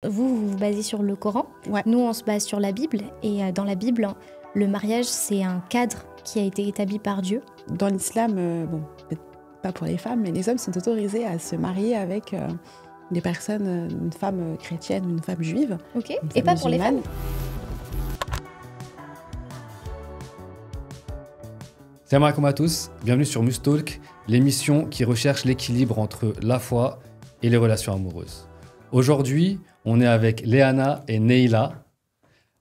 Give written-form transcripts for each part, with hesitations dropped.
Vous vous basez sur le Coran. Ouais. Nous, on se base sur la Bible. Et dans la Bible, le mariage, c'est un cadre qui a été établi par Dieu. Dans l'islam, bon, peut-être pas pour les femmes, mais les hommes sont autorisés à se marier avec des personnes, une femme chrétienne ou une femme juive. Ok. Une Et femme pas pour les musulmane. femmes. Salam alaikum à tous, bienvenue sur Mustalk, l'émission qui recherche l'équilibre entre la foi et les relations amoureuses. Aujourd'hui, on est avec Léana et Neila,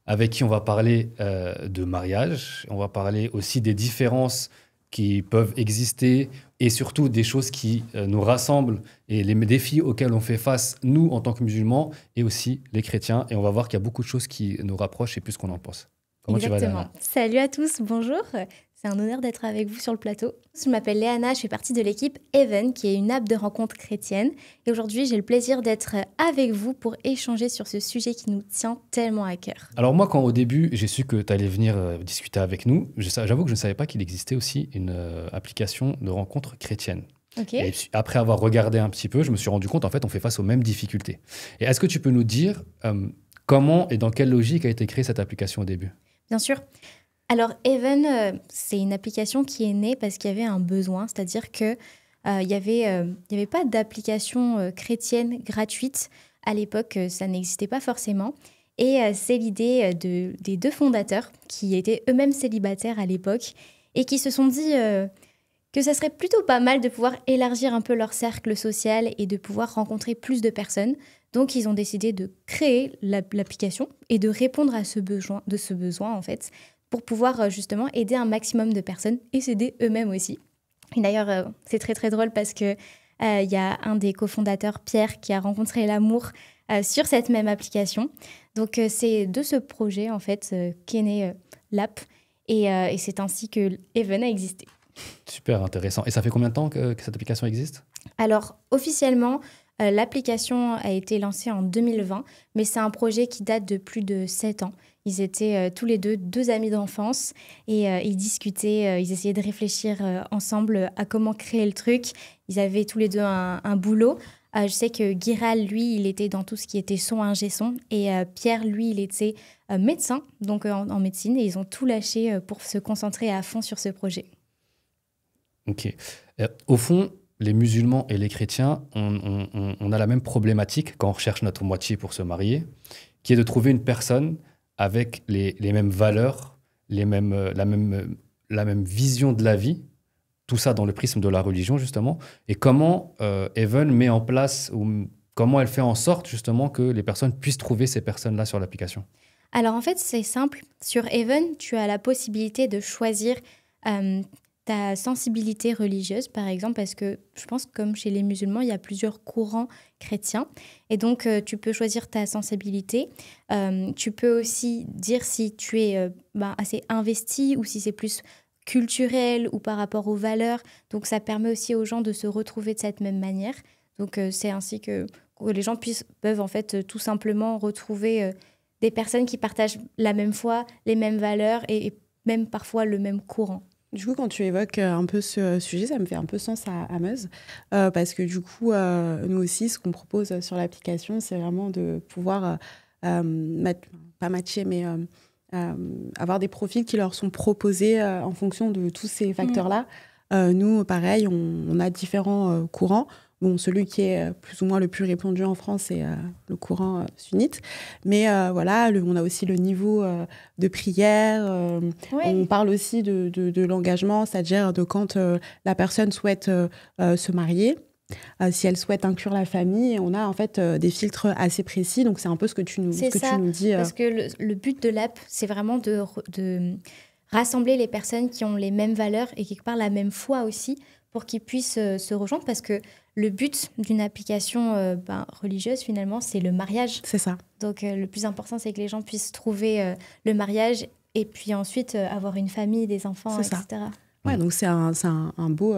avec qui on va parler de mariage. On va parler aussi des différences qui peuvent exister et surtout des choses qui nous rassemblent et les défis auxquels on fait face, nous, en tant que musulmans, et aussi les chrétiens. Et on va voir qu'il y a beaucoup de choses qui nous rapprochent et plus qu'on en pense. Comment tu vas, Léana ? Salut à tous, bonjour. C'est un honneur d'être avec vous sur le plateau. Je m'appelle Léana, je fais partie de l'équipe Even, qui est une app de rencontre chrétienne. Et aujourd'hui, j'ai le plaisir d'être avec vous pour échanger sur ce sujet qui nous tient tellement à cœur. Alors moi, quand au début, j'ai su que tu allais venir discuter avec nous, j'avoue que je ne savais pas qu'il existait aussi une application de rencontre chrétienne. Okay. Et après avoir regardé un petit peu, je me suis rendu compte, en fait, on fait face aux mêmes difficultés. Et est-ce que tu peux nous dire comment et dans quelle logique a été créée cette application au début ? Bien sûr. Alors, Even, c'est une application qui est née parce qu'il y avait un besoin, c'est-à-dire qu'il n'y avait pas d'application chrétienne gratuite. À l'époque, ça n'existait pas forcément. Et c'est l'idée des deux fondateurs qui étaient eux-mêmes célibataires à l'époque et qui se sont dit que ça serait plutôt pas mal de pouvoir élargir un peu leur cercle social et de pouvoir rencontrer plus de personnes. Donc, ils ont décidé de créer l'application et de répondre à ce besoin en fait, pour pouvoir justement aider un maximum de personnes et s'aider eux-mêmes aussi. Et d'ailleurs, c'est très très drôle parce qu'il y a un des cofondateurs, Pierre, qui a rencontré l'amour sur cette même application. Donc c'est de ce projet en fait qu'est née l'app et c'est ainsi que Even a existé. Super intéressant. Et ça fait combien de temps que cette application existe ? Alors officiellement, l'application a été lancée en 2020, mais c'est un projet qui date de plus de 7 ans. Ils étaient tous les deux amis d'enfance et ils discutaient, ils essayaient de réfléchir ensemble à comment créer le truc. Ils avaient tous les deux un boulot. Je sais que Giral, lui, il était dans tout ce qui était son, ingé son. Et Pierre, lui, il était médecin, donc en médecine. Et ils ont tout lâché pour se concentrer à fond sur ce projet. Ok. Au fond, les musulmans et les chrétiens, on a la même problématique quand on recherche notre moitié pour se marier, qui est de trouver une personne avec les mêmes valeurs, la même vision de la vie, tout ça dans le prisme de la religion, justement. Et comment Even met en place, ou comment elle fait en sorte, justement, que les personnes puissent trouver ces personnes-là sur l'application ? Alors, en fait, c'est simple. Sur Even, tu as la possibilité de choisir ta sensibilité religieuse, par exemple, parce que je pense que comme chez les musulmans, il y a plusieurs courants chrétiens. Et donc, tu peux choisir ta sensibilité. Tu peux aussi dire si tu es assez investi ou si c'est plus culturel ou par rapport aux valeurs. Donc, ça permet aussi aux gens de se retrouver de cette même manière. Donc, c'est ainsi que les gens peuvent en fait tout simplement retrouver des personnes qui partagent la même foi, les mêmes valeurs et même parfois le même courant. Du coup, quand tu évoques un peu ce sujet, ça me fait un peu sens à Meuse, parce que du coup, nous aussi, ce qu'on propose sur l'application, c'est vraiment de pouvoir, pas matcher, mais avoir des profils qui leur sont proposés en fonction de tous ces facteurs-là. Nous, pareil, on a différents courants. Bon, celui qui est plus ou moins le plus répandu en France, c'est le courant sunnite. Mais voilà, on a aussi le niveau de prière. On parle aussi de l'engagement, c'est-à-dire de quand la personne souhaite se marier, si elle souhaite inclure la famille. On a en fait des filtres assez précis. Donc, c'est un peu ce que tu nous dis. Parce que le but de l'app, c'est vraiment de rassembler les personnes qui ont les mêmes valeurs et quelque part la même foi aussi, pour qu'ils puissent se rejoindre, parce que le but d'une application religieuse, finalement, c'est le mariage. C'est ça. Donc, le plus important, c'est que les gens puissent trouver le mariage et puis ensuite avoir une famille, des enfants, etc. Ouais, donc c'est un beau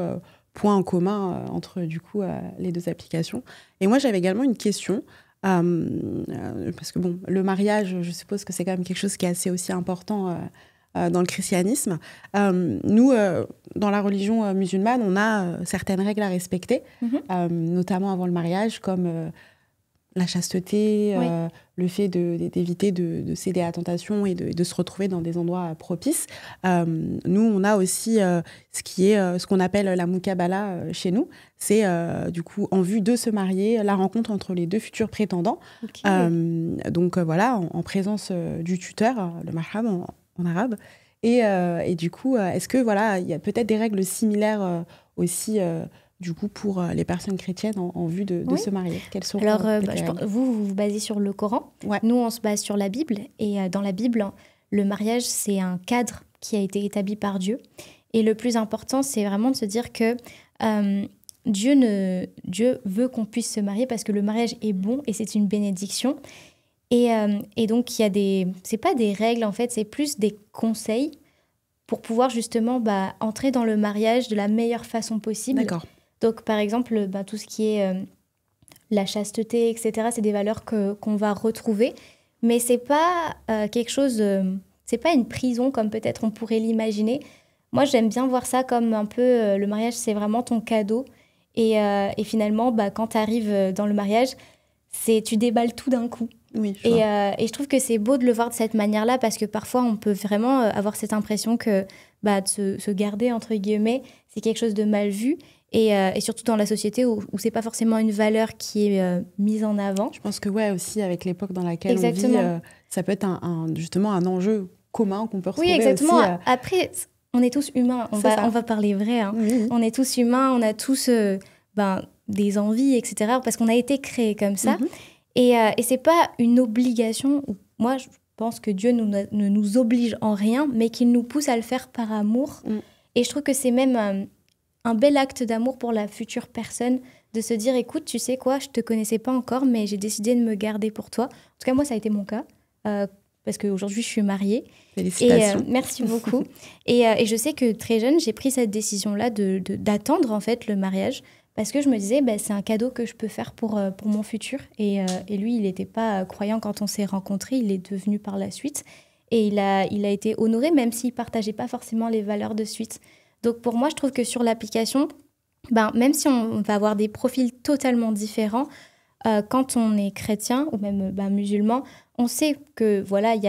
point en commun entre, du coup, les deux applications. Et moi, j'avais également une question, parce que, bon, le mariage, je suppose que c'est quand même quelque chose qui est assez aussi important dans le christianisme. Nous, dans la religion musulmane, on a certaines règles à respecter, notamment avant le mariage, comme la chasteté, Oui. le fait d'éviter de céder à la tentation et de se retrouver dans des endroits propices. Nous, on a aussi ce qu'on appelle la muqabala chez nous. C'est du coup en vue de se marier, la rencontre entre les deux futurs prétendants. Okay. Donc voilà, en présence du tuteur, le mahram en arabe. Et du coup, est-ce que voilà, il y a peut-être des règles similaires aussi du coup, pour les personnes chrétiennes en vue de se marier? Quelles sont Alors, vous vous basez sur le Coran. Ouais. Nous, on se base sur la Bible. Et dans la Bible, le mariage, c'est un cadre qui a été établi par Dieu. Et le plus important, c'est vraiment de se dire que Dieu veut qu'on puisse se marier parce que le mariage est bon et c'est une bénédiction. Et donc, c'est pas des règles, en fait, c'est plus des conseils pour pouvoir justement entrer dans le mariage de la meilleure façon possible. D'accord. Donc, par exemple, tout ce qui est la chasteté, etc., c'est des valeurs qu'on va retrouver. Mais c'est pas quelque chose... c'est pas une prison comme peut-être on pourrait l'imaginer. Moi, j'aime bien voir ça comme un peu... le mariage, c'est vraiment ton cadeau. Et finalement, quand tu arrives dans le mariage, tu déballes tout d'un coup. Oui, et je trouve que c'est beau de le voir de cette manière-là parce que parfois, on peut vraiment avoir cette impression que de se garder, entre guillemets, c'est quelque chose de mal vu. Et surtout dans la société où c'est pas forcément une valeur qui est mise en avant. Je pense que aussi avec l'époque dans laquelle exactement. on vit, ça peut être justement un enjeu commun qu'on peut retrouver. Oui, exactement. Aussi, Après, on est tous humains. On va parler vrai. Hein. Oui. On est tous humains. On a tous des envies, etc. Parce qu'on a été créés comme ça. Mm-hmm. Et c'est pas une obligation. Moi, je pense que Dieu ne nous oblige en rien, mais qu'il nous pousse à le faire par amour. Et je trouve que c'est même un bel acte d'amour pour la future personne, de se dire, écoute, tu sais quoi, je te connaissais pas encore, mais j'ai décidé de me garder pour toi. En tout cas, moi, ça a été mon cas, parce qu'aujourd'hui, je suis mariée. Félicitations. Et, merci beaucoup. et je sais que très jeune, j'ai pris cette décision-là d'attendre, en fait, le mariage, parce que je me disais, c'est un cadeau que je peux faire pour mon futur. Et lui, il n'était pas croyant quand on s'est rencontrés, il est devenu par la suite. Et il a été honoré, même s'il ne partageait pas forcément les valeurs de suite. Donc pour moi, je trouve que sur l'application, même si on va avoir des profils totalement différents, quand on est chrétien ou même musulman, on sait que voilà, il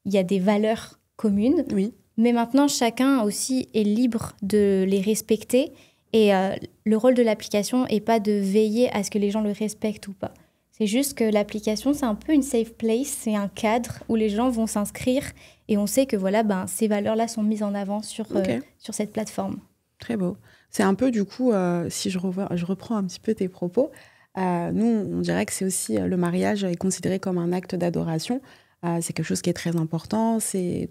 y a des valeurs communes. Oui. Mais maintenant, chacun aussi est libre de les respecter. Et le rôle de l'application n'est pas de veiller à ce que les gens le respectent ou pas. C'est juste que l'application, c'est un peu une safe place, c'est un cadre où les gens vont s'inscrire et on sait que voilà, ces valeurs-là sont mises en avant sur cette plateforme. Très beau. C'est un peu du coup, si je reprends un petit peu tes propos, nous, on dirait que c'est aussi le mariage est considéré comme un acte d'adoration. C'est quelque chose qui est très important.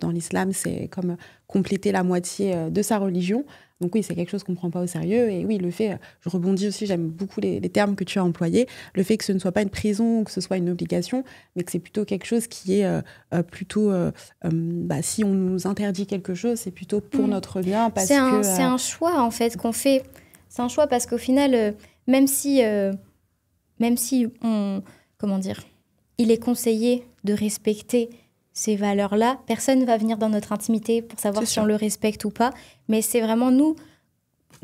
Dans l'islam, c'est comme compléter la moitié de sa religion. Donc oui, c'est quelque chose qu'on ne prend pas au sérieux. Et oui, le fait, je rebondis aussi, j'aime beaucoup les termes que tu as employés, le fait que ce ne soit pas une prison, que ce soit une obligation, mais que c'est plutôt quelque chose qui est plutôt, si on nous interdit quelque chose, c'est plutôt pour notre bien. C'est un choix, en fait, qu'on fait. C'est un choix parce qu'au final, même si il est conseillé de respecter ces valeurs-là, personne ne va venir dans notre intimité pour savoir si on le respecte ou pas. Mais c'est vraiment nous,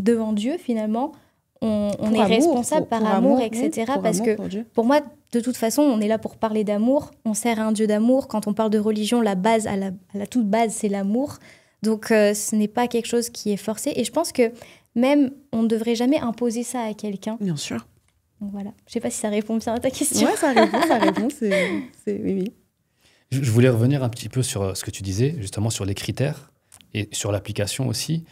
devant Dieu, finalement, on est responsable par amour, etc. Parce que pour moi, de toute façon, on est là pour parler d'amour. On sert à un Dieu d'amour. Quand on parle de religion, la base, à la toute base, c'est l'amour. Donc, ce n'est pas quelque chose qui est forcé. Et je pense que même, on ne devrait jamais imposer ça à quelqu'un. Bien sûr. Donc voilà. Je ne sais pas si ça répond bien à ta question. Oui, ça répond. Oui. Je voulais revenir un petit peu sur ce que tu disais, justement sur les critères et sur l'application aussi.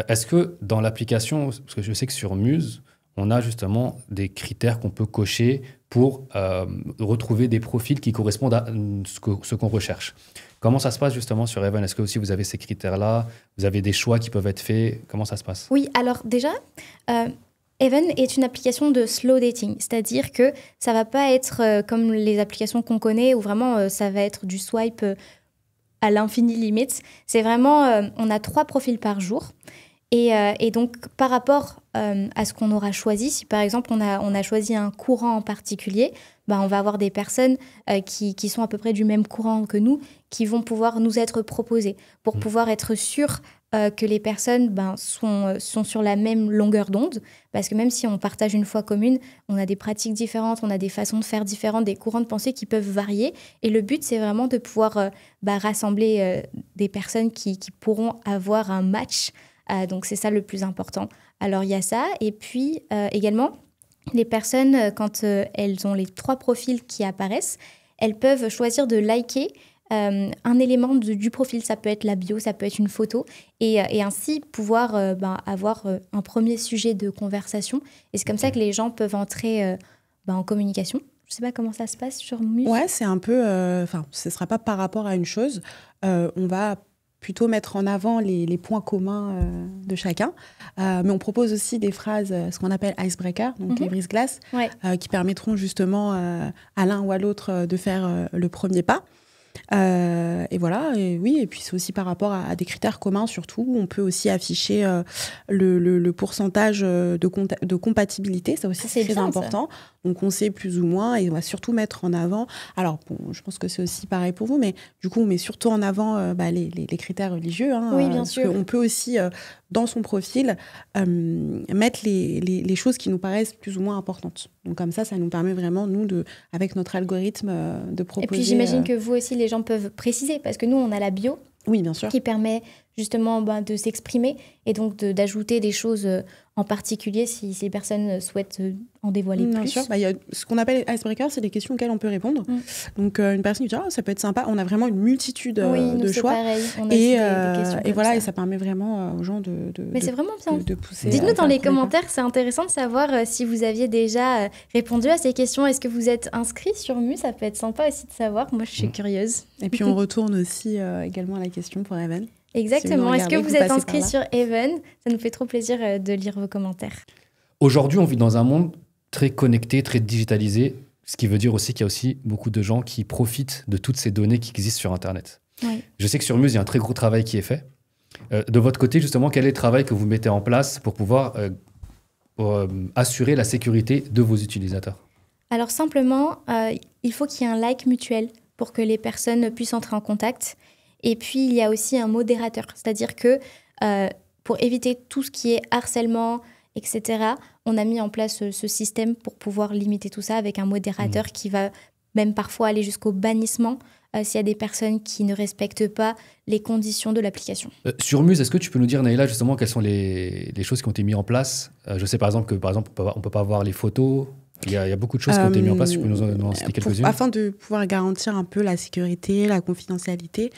Est-ce que dans l'application, parce que je sais que sur Muse, on a justement des critères qu'on peut cocher pour retrouver des profils qui correspondent à ce qu'on recherche. Comment ça se passe justement sur Even? Est-ce que aussi vous avez ces critères-là? Vous avez des choix qui peuvent être faits? Comment ça se passe? Oui, alors déjà... Even est une application de slow dating, c'est-à-dire que ça va pas être comme les applications qu'on connaît où vraiment ça va être du swipe à l'infini limite. C'est vraiment, on a 3 profils par jour Et donc, par rapport à ce qu'on aura choisi, si par exemple on a choisi un courant en particulier, on va avoir des personnes qui sont à peu près du même courant que nous, qui vont pouvoir nous être proposées pour pouvoir être sûr que les personnes sont sur la même longueur d'onde. Parce que même si on partage une foi commune, on a des pratiques différentes, on a des façons de faire différentes, des courants de pensée qui peuvent varier. Et le but, c'est vraiment de pouvoir rassembler des personnes qui pourront avoir un match. Donc, c'est ça le plus important. Alors, il y a ça. Et puis, également, les personnes, quand elles ont les 3 profils qui apparaissent, elles peuvent choisir de liker un élément du profil. Ça peut être la bio, ça peut être une photo. Et ainsi, pouvoir avoir un premier sujet de conversation. Et c'est comme ça que les gens peuvent entrer en communication. Je ne sais pas comment ça se passe sur Muse. Ouais, c'est un peu... ce ne sera pas par rapport à une chose. On va plutôt mettre en avant les points communs de chacun. Mais on propose aussi des phrases, ce qu'on appelle icebreaker, donc les brise-glaces, qui permettront justement à l'un ou à l'autre de faire le premier pas. Et voilà, et puis c'est aussi par rapport à des critères communs surtout. On peut aussi afficher le pourcentage de compatibilité, ça aussi c'est très important. Ça. Donc on sait plus ou moins et on va surtout mettre en avant, alors bon, je pense que c'est aussi pareil pour vous, mais du coup on met surtout en avant les critères religieux. Oui, bien sûr. On peut aussi dans son profil mettre les choses qui nous paraissent plus ou moins importantes. Donc comme ça nous permet vraiment, nous, avec notre algorithme, de proposer... Et puis j'imagine que vous aussi, les gens peuvent préciser, parce que nous, on a la bio, oui, bien sûr, qui permet justement de s'exprimer et donc d'ajouter des choses en particulier si les personnes souhaitent en dévoiler plus. Bien sûr, il y a ce qu'on appelle icebreaker, c'est des questions auxquelles on peut répondre. Donc une personne qui dit ça peut être sympa, on a vraiment une multitude de choix. Pareil. On a des questions et voilà, ça. Et ça permet vraiment aux gens Mais c'est vraiment bien. de pousser. Dites-nous dans les commentaires, c'est intéressant de savoir si vous aviez déjà répondu à ces questions. Est-ce que vous êtes inscrit sur Muse? Ça peut être sympa aussi de savoir. Moi, je suis curieuse. Et puis on retourne aussi également à la question pour Even. Exactement. Est-ce que vous êtes inscrit sur Even? Ça nous fait trop plaisir de lire vos commentaires. Aujourd'hui, on vit dans un monde très connecté, très digitalisé, ce qui veut dire aussi qu'il y a aussi beaucoup de gens qui profitent de toutes ces données qui existent sur Internet. Oui. Je sais que sur Muse, il y a un très gros travail qui est fait. De votre côté, justement, quel est le travail que vous mettez en place pour pouvoir assurer la sécurité de vos utilisateurs? Alors simplement, il faut qu'il y ait un like mutuel pour que les personnes puissent entrer en contact. Et puis, il y a aussi un modérateur. C'est-à-dire que pour éviter tout ce qui est harcèlement, etc., on a mis en place ce système pour pouvoir limiter tout ça avec un modérateur qui va même parfois aller jusqu'au bannissement s'il y a des personnes qui ne respectent pas les conditions de l'application. Sur Muse, est-ce que tu peux nous dire, Naïla, justement, quelles sont les choses qui ont été mises en place? Je sais par exemple on ne peut pas voir les photos. Il y a beaucoup de choses qui ont été mises en place. Tu peux nous en citer quelques-unes? Afin de pouvoir garantir un peu la sécurité, la confidentialité,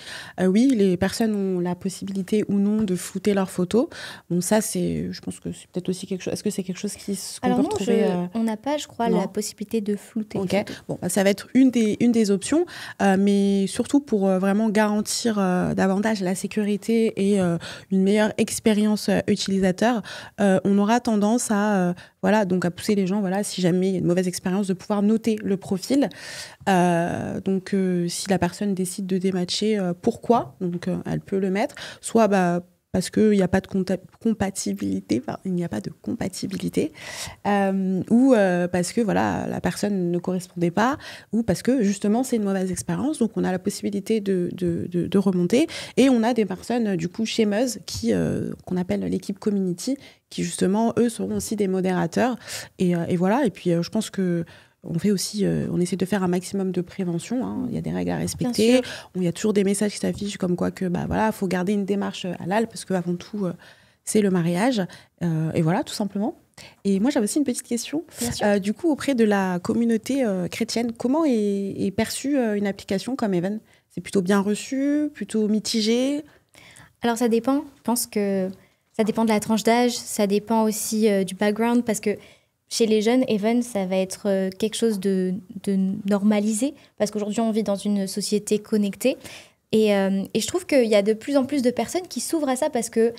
oui, les personnes ont la possibilité ou non de flouter leurs photos. Bon, ça, je pense que c'est peut-être aussi quelque chose... Est-ce que c'est quelque chose qu'on peut retrouver on n'a pas, je crois, la possibilité de flouter. Ok. Bon, ça va être une des options, mais surtout pour vraiment garantir davantage la sécurité et une meilleure expérience utilisateur, on aura tendance à pousser les gens, si jamais il y a une mauvaise expérience, de pouvoir noter le profil. Donc, si la personne décide de dématcher, pourquoi? Donc, elle peut le mettre. Soit parce qu'il n'y a pas de compatibilité, ou parce que la personne ne correspondait pas, ou parce que justement c'est une mauvaise expérience. Donc on a la possibilité de remonter, et on a des personnes du coup chez Muse qu'on appelle l'équipe community, qui justement eux seront aussi des modérateurs, et voilà. Et puis je pense que on fait aussi, on essaie de faire un maximum de prévention. Hein. Il y a des règles à respecter. Il y a toujours des messages qui s'affichent comme quoi que, faut garder une démarche halal, parce qu'avant tout, c'est le mariage. Et voilà, tout simplement. Et moi, j'avais aussi une petite question. Du coup, auprès de la communauté chrétienne, comment est perçue une application comme Even? C'est plutôt bien reçu, plutôt mitigé? Alors, ça dépend. Je pense que ça dépend de la tranche d'âge. Ça dépend aussi du background, parce que chez les jeunes, Even, ça va être quelque chose de normalisé, parce qu'aujourd'hui, on vit dans une société connectée. Et je trouve qu'il y a de plus en plus de personnes qui s'ouvrent à ça, parce que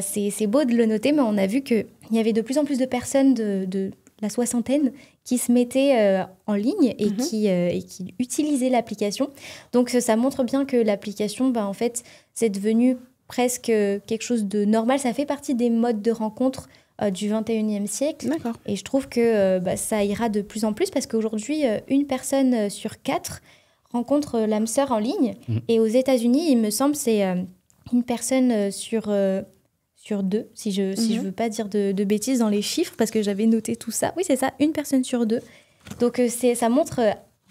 c'est beau de le noter, mais on a vu qu'il y avait de plus en plus de personnes de la soixantaine qui se mettaient en ligne et qui utilisaient l'application. Donc, ça montre bien que l'application, en fait, c'est devenu presque quelque chose de normal. Ça fait partie des modes de rencontre du 21e siècle. D'accord. Et je trouve que ça ira de plus en plus parce qu'aujourd'hui, une personne sur 4 rencontre l'âme sœur en ligne. Et aux États-Unis, il me semble, c'est une personne sur 2, si je veux pas dire de bêtises dans les chiffres, parce que j'avais noté tout ça. Oui, c'est ça, une personne sur 2. Donc, ça montre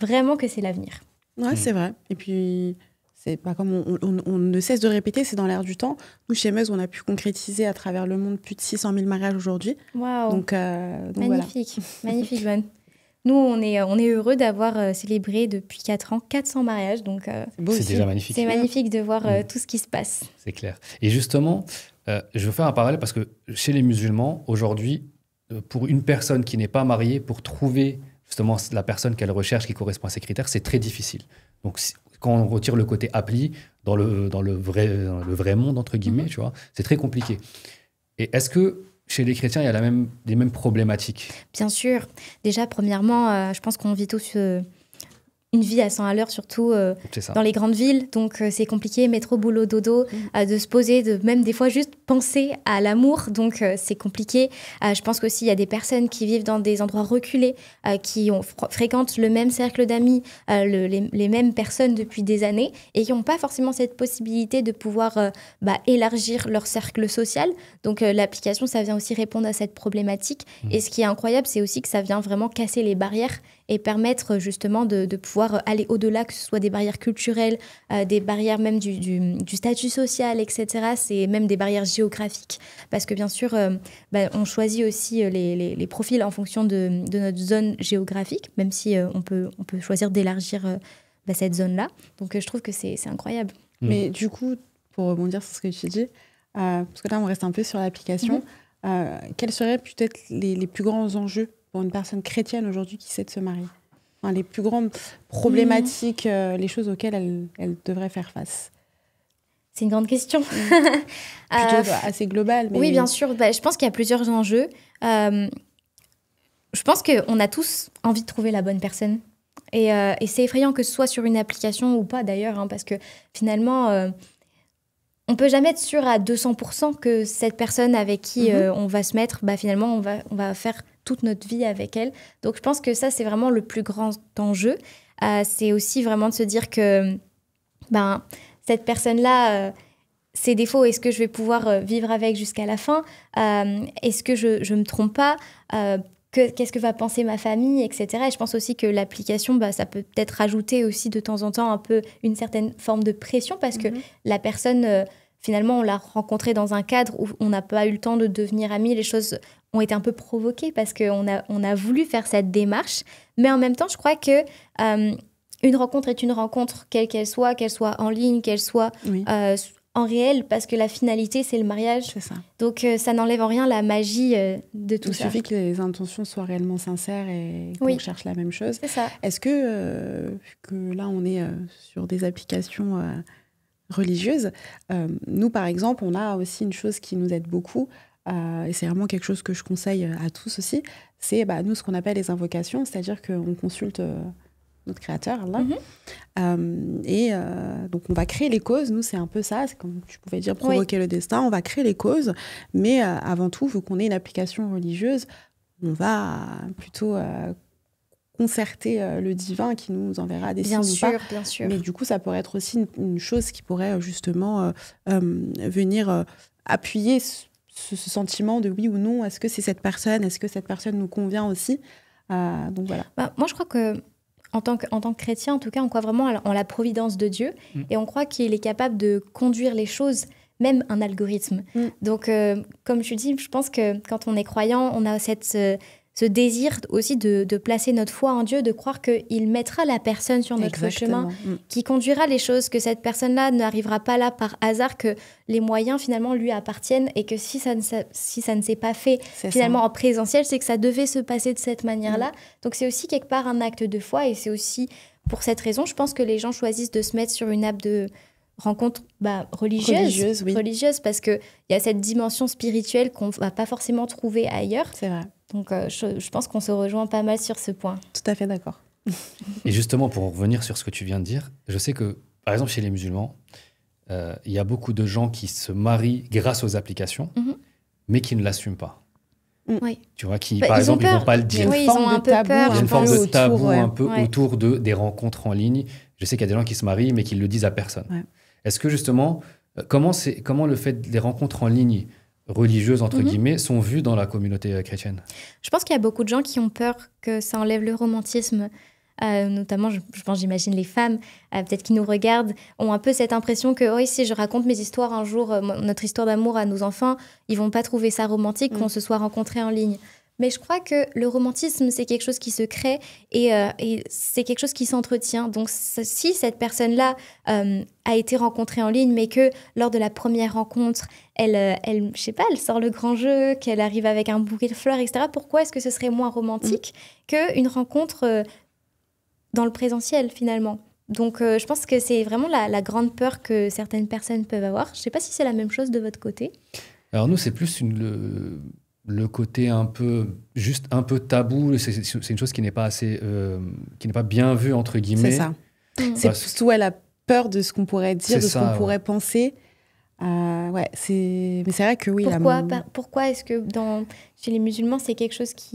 vraiment que c'est l'avenir. Ouais, c'est vrai. Et puis, c'est pas comme on ne cesse de répéter, c'est dans l'air du temps. Nous, chez Meuse, on a pu concrétiser à travers le monde plus de 600 000 mariages aujourd'hui. Waouh. Donc magnifique, voilà. Magnifique, Joanne. Nous, on est heureux d'avoir célébré depuis 4 ans 400 mariages. Donc, c'est déjà magnifique. C'est magnifique de voir tout ce qui se passe. C'est clair. Et justement, je veux faire un parallèle parce que chez les musulmans, aujourd'hui, pour une personne qui n'est pas mariée, pour trouver justement la personne qu'elle recherche qui correspond à ses critères, c'est très difficile. Donc, quand on retire le côté appli dans le vrai monde, entre guillemets, tu vois, c'est très compliqué. Et est-ce que chez les chrétiens, il y a les mêmes problématiques? Bien sûr. Déjà, premièrement, je pense qu'on vit tous une vie à 100 à l'heure, surtout dans les grandes villes. Donc, c'est compliqué, métro, boulot, dodo, de se poser, de même des fois juste penser à l'amour. Donc, c'est compliqué. Je pense qu'aussi, il y a des personnes qui vivent dans des endroits reculés, qui fréquentent le même cercle d'amis, les mêmes personnes depuis des années et qui n'ont pas forcément cette possibilité de pouvoir élargir leur cercle social. Donc, l'application, ça vient aussi répondre à cette problématique. Et ce qui est incroyable, c'est aussi que ça vient vraiment casser les barrières et permettre justement de pouvoir aller au-delà, que ce soit des barrières culturelles, des barrières même du statut social, etc. C'est même des barrières géographiques. Parce que bien sûr, on choisit aussi les profils en fonction de notre zone géographique, même si on peut choisir d'élargir cette zone-là. Donc je trouve que c'est incroyable. Mais du coup, pour rebondir sur ce que tu dis, parce que là on reste un peu sur l'application, quels seraient peut-être les plus grands enjeux pour une personne chrétienne aujourd'hui qui sait de se marier? Enfin, les plus grandes problématiques, les choses auxquelles elle devrait faire face. C'est une grande question. Plutôt assez globale. Mais... Oui, bien sûr. Je pense qu'il y a plusieurs enjeux. Je pense qu'on a tous envie de trouver la bonne personne. Et c'est effrayant que ce soit sur une application ou pas d'ailleurs, parce que finalement, on ne peut jamais être sûr à 200% que cette personne avec qui on va se mettre, finalement, on va faire toute notre vie avec elle. Donc, je pense que ça, c'est vraiment le plus grand enjeu. C'est aussi vraiment de se dire que cette personne-là, ses défauts, est-ce que je vais pouvoir vivre avec jusqu'à la fin? Est-ce que je ne me trompe pas? Qu'est-ce que va penser ma famille, etc. Et je pense aussi que l'application, ça peut peut-être rajouter aussi de temps en temps un peu une certaine forme de pression parce que la personne, finalement, on l'a rencontrée dans un cadre où on n'a pas eu le temps de devenir amis. Les choses ont été un peu provoquées parce qu'on a voulu faire cette démarche. Mais en même temps, je crois que une rencontre est une rencontre, quelle qu'elle soit en ligne, qu'elle soit en réel, parce que la finalité, c'est le mariage. C'est ça. Donc, ça n'enlève en rien la magie de tout ça. Il suffit que les intentions soient réellement sincères et qu'on cherche la même chose. C'est ça. Est-ce que là, on est sur des applications religieuses, nous, par exemple, on a aussi une chose qui nous aide beaucoup, et c'est vraiment quelque chose que je conseille à tous aussi, c'est nous, ce qu'on appelle les invocations, c'est-à-dire qu'on consulte... notre créateur, Allah. Donc, on va créer les causes. Nous, c'est un peu ça. C'est comme tu pouvais dire, provoquer le destin. On va créer les causes. Mais avant tout, vu qu'on ait une application religieuse, on va plutôt concerter le divin qui nous enverra des signes ou pas. Bien sûr. Mais du coup, ça pourrait être aussi une chose qui pourrait justement venir appuyer ce sentiment de oui ou non. Est-ce que c'est cette personne? Est-ce que cette personne nous convient aussi? Donc, voilà. Moi, je crois que en tant que chrétien, en tout cas, on croit vraiment en la providence de Dieu et on croit qu'il est capable de conduire les choses, même un algorithme. Donc, comme je dis, je pense que quand on est croyant, on a ce désir aussi de placer notre foi en Dieu, de croire qu'il mettra la personne sur notre chemin, qui conduira les choses, que cette personne-là n'arrivera pas là par hasard, que les moyens finalement lui appartiennent et que si ça ne s'est pas fait finalement en présentiel, c'est que ça devait se passer de cette manière-là. Donc c'est aussi quelque part un acte de foi et c'est aussi pour cette raison, je pense que les gens choisissent de se mettre sur une app de rencontre religieuse parce qu'il y a cette dimension spirituelle qu'on ne va pas forcément trouver ailleurs. C'est vrai. Donc, je pense qu'on se rejoint pas mal sur ce point. Tout à fait d'accord. Et justement, pour revenir sur ce que tu viens de dire, je sais que, par exemple, chez les musulmans, il y a beaucoup de gens qui se marient grâce aux applications, mais qui ne l'assument pas. Oui. Tu vois, qui, par exemple, ils ne vont pas le dire. Oui, ils ont un peu peur. Il y a une forme de tabou un peu ouais. autour des rencontres en ligne. Je sais qu'il y a des gens qui se marient, mais qui ne le disent à personne. Ouais. Est-ce que justement, comment le fait des rencontres en ligne religieuses, entre guillemets, sont vues dans la communauté chrétienne? Je pense qu'il y a beaucoup de gens qui ont peur que ça enlève le romantisme. Notamment, j'imagine les femmes, peut-être qui nous regardent, ont un peu cette impression que oui, si je raconte mes histoires un jour, notre histoire d'amour à nos enfants, ils vont pas trouver ça romantique qu'on se soit rencontrés en ligne. Mais je crois que le romantisme, c'est quelque chose qui se crée et c'est quelque chose qui s'entretient. Donc, si cette personne-là a été rencontrée en ligne, mais que lors de la première rencontre, elle je sais pas, elle sort le grand jeu, qu'elle arrive avec un bouquet de fleurs, etc., pourquoi est-ce que ce serait moins romantique qu'une rencontre dans le présentiel, finalement? Donc, je pense que c'est vraiment la grande peur que certaines personnes peuvent avoir. Je ne sais pas si c'est la même chose de votre côté. Alors, nous, c'est plus le côté un peu tabou. C'est une chose qui n'est pas assez, qui n'est pas bien vue, entre guillemets. C'est ça. C'est surtout la peur de ce qu'on pourrait dire, de ce qu'on pourrait penser. Mais c'est vrai que oui. Pourquoi est-ce que chez les musulmans, c'est quelque chose qui...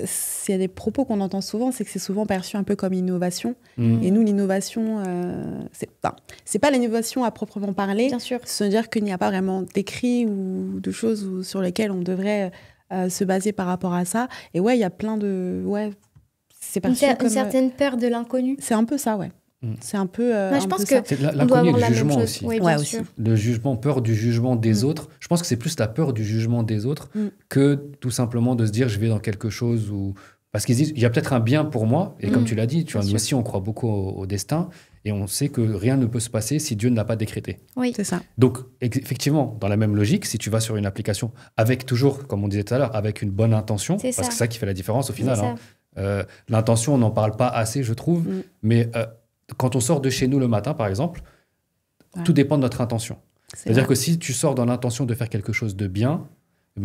S'il y a des propos qu'on entend souvent, c'est que c'est souvent perçu un peu comme innovation. Et nous, l'innovation, c'est pas l'innovation à proprement parler. Bien sûr. C'est-à-dire qu'il n'y a pas vraiment d'écrits ou de choses sur lesquelles on devrait se baser par rapport à ça. Et ouais, il y a plein de... c'est perçu comme... Une certaine peur de l'inconnu. C'est un peu ça, ouais. C'est un peu. Je pense que c'est l'inconnu et le jugement aussi. Oui, bien sûr. Le jugement, peur du jugement des autres. Je pense que c'est plus la peur du jugement des autres que tout simplement de se dire je vais dans quelque chose où. Parce qu'ils disent il y a peut-être un bien pour moi. Et comme tu l'as dit, nous aussi, on croit beaucoup au destin. Et on sait que rien ne peut se passer si Dieu ne l'a pas décrété. Oui, c'est ça. Donc, effectivement, dans la même logique, si tu vas sur une application avec toujours, comme on disait tout à l'heure, avec une bonne intention, parce que c'est ça qui fait la différence au final. L'intention, on n'en parle pas assez, je trouve. Mais. Quand on sort de chez nous le matin, par exemple, tout dépend de notre intention. C'est-à-dire que si tu sors dans l'intention de faire quelque chose de bien,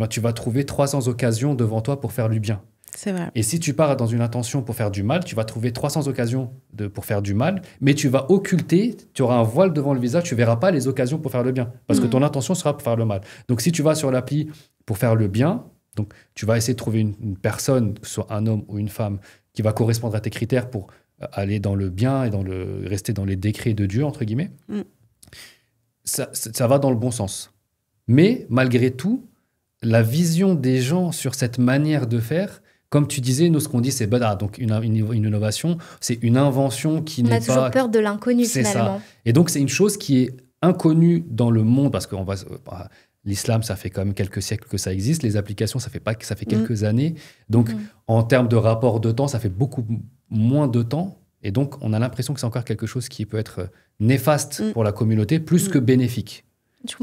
tu vas trouver 300 occasions devant toi pour faire du bien. C'est vrai. Et si tu pars dans une intention pour faire du mal, tu vas trouver 300 occasions pour faire du mal, mais tu vas occulter, tu auras un voile devant le visage, tu ne verras pas les occasions pour faire le bien, parce que ton intention sera pour faire le mal. Donc si tu vas sur l'appli pour faire le bien, donc tu vas essayer de trouver une personne, que ce soit un homme ou une femme, qui va correspondre à tes critères pour aller dans le bien et rester dans les décrets de Dieu, entre guillemets, ça va dans le bon sens. Mais malgré tout, la vision des gens sur cette manière de faire, comme tu disais, nous, ce qu'on dit, c'est donc une innovation, c'est une invention qui n'est pas... On a toujours peur de l'inconnu, finalement. Ça. Et donc, c'est une chose qui est inconnue dans le monde, parce que l'islam, ça fait quand même quelques siècles que ça existe. Les applications, ça fait quelques années. Donc, en termes de rapport de temps, ça fait beaucoup moins de temps. Et donc, on a l'impression que c'est encore quelque chose qui peut être néfaste pour la communauté, plus que bénéfique.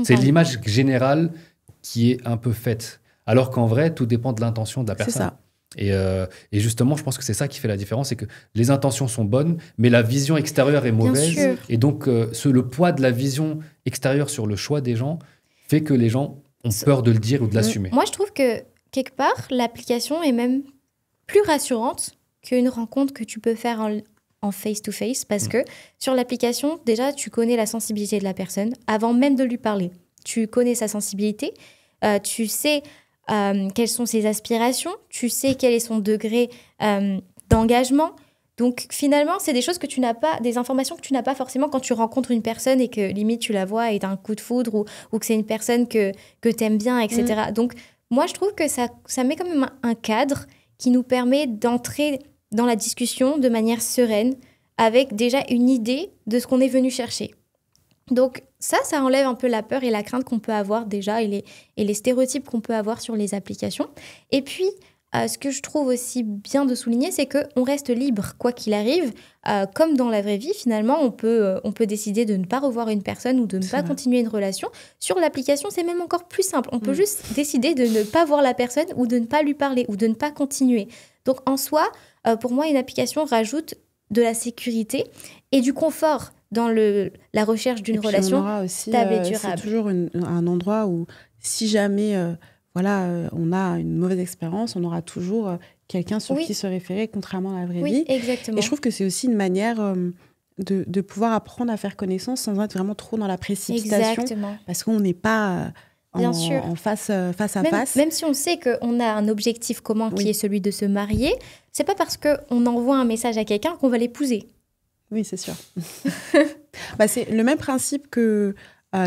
C'est l'image générale qui est un peu faite. Alors qu'en vrai, tout dépend de l'intention de la personne. C'est ça. Et justement, je pense que c'est ça qui fait la différence, c'est que les intentions sont bonnes, mais la vision extérieure est mauvaise. Et donc, le poids de la vision extérieure sur le choix des gens fait que les gens ont peur de le dire ou de l'assumer. Moi, je trouve que, quelque part, l'application est même plus rassurante qu'une rencontre que tu peux faire en face-to-face, parce que sur l'application, déjà, tu connais la sensibilité de la personne avant même de lui parler. Tu connais sa sensibilité, tu sais quelles sont ses aspirations, tu sais quel est son degré d'engagement. Donc, finalement, c'est des choses que tu n'as pas, des informations que tu n'as pas forcément quand tu rencontres une personne et que, limite, tu la vois et t'as un coup de foudre ou que c'est une personne que t'aimes bien, etc. Donc, moi, je trouve que ça met quand même un cadre qui nous permet d'entrer dans la discussion de manière sereine, avec déjà une idée de ce qu'on est venu chercher. Donc ça enlève un peu la peur et la crainte qu'on peut avoir déjà et les stéréotypes qu'on peut avoir sur les applications. Et puis, ce que je trouve aussi bien de souligner, c'est qu'on reste libre, quoi qu'il arrive. Comme dans la vraie vie, finalement, on peut décider de ne pas revoir une personne ou de ne pas continuer une relation. Sur l'application, c'est même encore plus simple. On peut juste décider de ne pas voir la personne ou de ne pas lui parler ou de ne pas continuer. Donc, en soi, pour moi, une application rajoute de la sécurité et du confort dans la recherche d'une relation stable et durable. C'est toujours un endroit où, si jamais on a une mauvaise expérience, on aura toujours quelqu'un sur qui se référer, contrairement à la vraie vie. Exactement. Et je trouve que c'est aussi une manière de pouvoir apprendre à faire connaissance sans être vraiment trop dans la précipitation. Exactement. Parce qu'on n'est pas Bien sûr. en face à face. Même si on sait qu'on a un objectif commun qui est celui de se marier, c'est pas parce qu'on envoie un message à quelqu'un qu'on va l'épouser. Oui, c'est sûr. C'est le même principe que,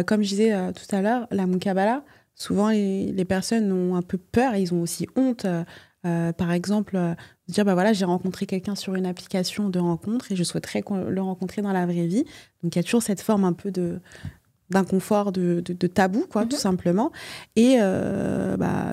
comme je disais tout à l'heure, la Mukabala. Souvent, les personnes ont un peu peur et ils ont aussi honte. Par exemple, de dire, voilà, j'ai rencontré quelqu'un sur une application de rencontre et je souhaiterais le rencontrer dans la vraie vie. Donc, il y a toujours cette forme un peu d'inconfort, de tabou, quoi, tout simplement. Et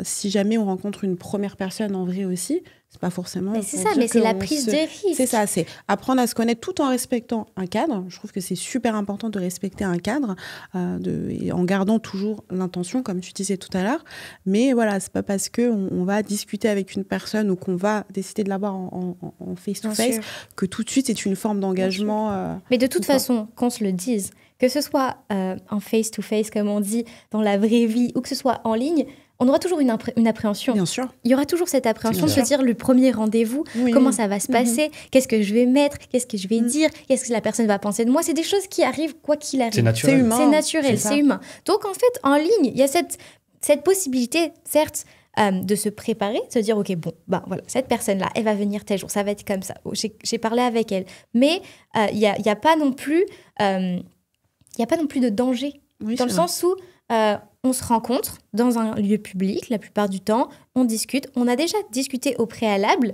si jamais on rencontre une première personne en vrai aussi, c'est pas forcément... Mais c'est ça, mais c'est la prise de risque. C'est ça, c'est apprendre à se connaître tout en respectant un cadre. Je trouve que c'est super important de respecter un cadre et en gardant toujours l'intention, comme tu disais tout à l'heure. Mais voilà, c'est pas parce qu'on va discuter avec une personne ou qu'on va décider de l'avoir en face-to-face que tout de suite c'est une forme d'engagement. Mais de toute façon, qu'on se le dise, que ce soit en face-to-face, comme on dit, dans la vraie vie, ou que ce soit en ligne, on aura toujours une appréhension. Bien sûr. Il y aura toujours cette appréhension de se dire le premier rendez-vous, comment ça va se passer, qu'est-ce que je vais mettre, qu'est-ce que je vais dire, qu'est-ce que la personne va penser de moi. C'est des choses qui arrivent quoi qu'il arrive. C'est naturel. C'est humain. C'est naturel, c'est humain. Donc en fait, en ligne, il y a cette possibilité, certes, de se préparer, de se dire, OK, voilà, cette personne-là, elle va venir tel jour, ça va être comme ça. J'ai parlé avec elle. Mais il n'y a pas non plus... Il n'y a pas non plus de danger, dans le sens où on se rencontre dans un lieu public, la plupart du temps, on discute, on a déjà discuté au préalable,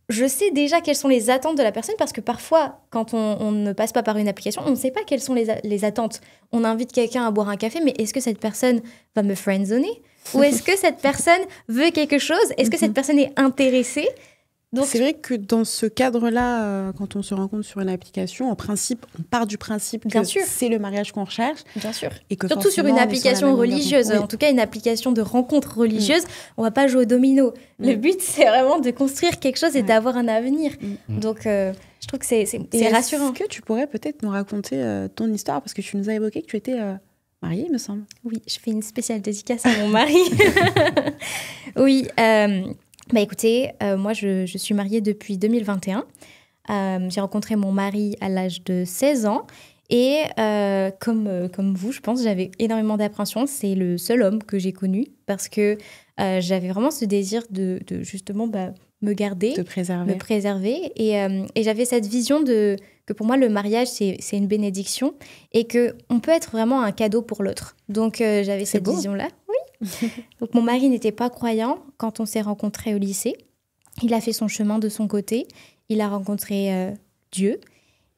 je sais déjà quelles sont les attentes de la personne, parce que parfois, quand on ne passe pas par une application, on ne sait pas quelles sont les attentes. On invite quelqu'un à boire un café, mais est-ce que cette personne va me friendzoner ? Ou est-ce que cette personne veut quelque chose ? Est-ce que cette personne est intéressée ? Donc, c'est vrai que dans ce cadre-là, quand on se rencontre sur une application, en principe, on part du principe que c'est le mariage qu'on recherche. Bien sûr. Et que surtout sur une application religieuse, en tout cas une application de rencontre religieuse, on ne va pas jouer au domino. Le but, c'est vraiment de construire quelque chose et d'avoir un avenir. Donc, je trouve que c'est rassurant. Est-ce que tu pourrais peut-être nous raconter ton histoire ? Parce que tu nous as évoqué que tu étais mariée, il me semble. Oui, je fais une spéciale dédicace à mon mari. Oui, écoutez, moi, je suis mariée depuis 2021. J'ai rencontré mon mari à l'âge de 16 ans. Et comme vous, je pense, j'avais énormément d'appréhension. C'est le seul homme que j'ai connu parce que j'avais vraiment ce désir de justement me garder, me préserver. Et j'avais cette vision que pour moi, le mariage, c'est une bénédiction et qu'on peut être vraiment un cadeau pour l'autre. Donc, j'avais cette vision-là. Oui. Donc mon mari n'était pas croyant quand on s'est rencontrés au lycée. Il a fait son chemin de son côté. Il a rencontré Dieu.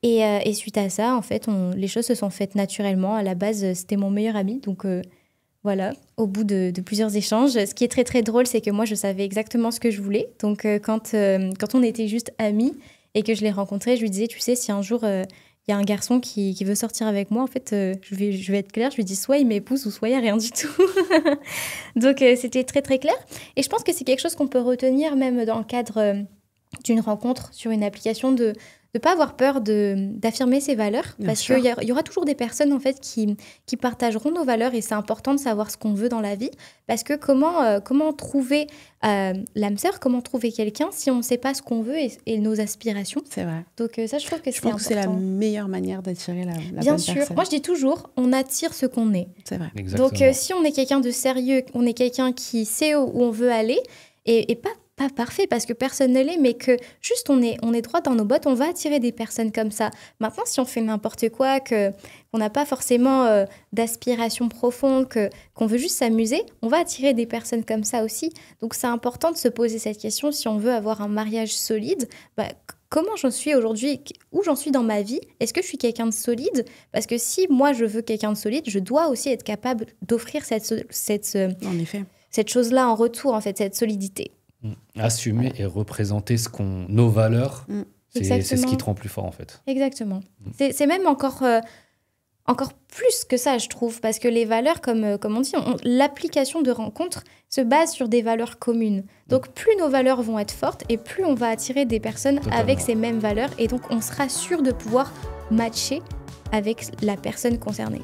Et suite à ça, en fait, les choses se sont faites naturellement. À la base, c'était mon meilleur ami. Donc voilà, au bout de plusieurs échanges. Ce qui est très, très drôle, c'est que moi, je savais exactement ce que je voulais. Donc quand on était juste amis et que je l'ai rencontré, je lui disais, tu sais, si un jour... il y a un garçon qui veut sortir avec moi, en fait, je vais être claire, je lui dis soit il m'épouse ou soit il n'y a rien du tout. Donc, c'était très, très clair. Et je pense que c'est quelque chose qu'on peut retenir même dans le cadre d'une rencontre sur une application, de ne pas avoir peur d'affirmer ses valeurs. Parce qu'il y aura toujours des personnes, en fait, qui partageront nos valeurs et c'est important de savoir ce qu'on veut dans la vie. Parce que comment trouver l'âme sœur, comment trouver quelqu'un si on ne sait pas ce qu'on veut et nos aspirations. C'est vrai. Donc ça, je trouve que c'est important. Je pense que c'est la meilleure manière d'attirer la bonne Bien personne. sûr. Moi, je dis toujours, on attire ce qu'on est. C'est vrai. Exactement. Donc si on est quelqu'un de sérieux, on est quelqu'un qui sait où on veut aller et pas parfait parce que personne ne l'est, mais que juste on est droit dans nos bottes, on va attirer des personnes comme ça. Maintenant, si on fait n'importe quoi, qu'on n'a pas forcément d'aspiration profonde, qu'on veut juste s'amuser, on va attirer des personnes comme ça aussi. Donc c'est important de se poser cette question si on veut avoir un mariage solide. Comment j'en suis aujourd'hui, où j'en suis dans ma vie, est-ce que je suis quelqu'un de solide ? Parce que si moi je veux quelqu'un de solide, je dois aussi être capable d'offrir en effet, cette chose-là en retour, en fait, cette solidité. Assumer et représenter nos valeurs, c'est ce qui te rend plus fort en fait. Exactement. C'est même encore plus que ça, je trouve, parce que les valeurs, comme on dit, l'application de rencontre se base sur des valeurs communes. Donc plus nos valeurs vont être fortes et plus on va attirer des personnes avec ces mêmes valeurs et donc on sera sûr de pouvoir matcher avec la personne concernée.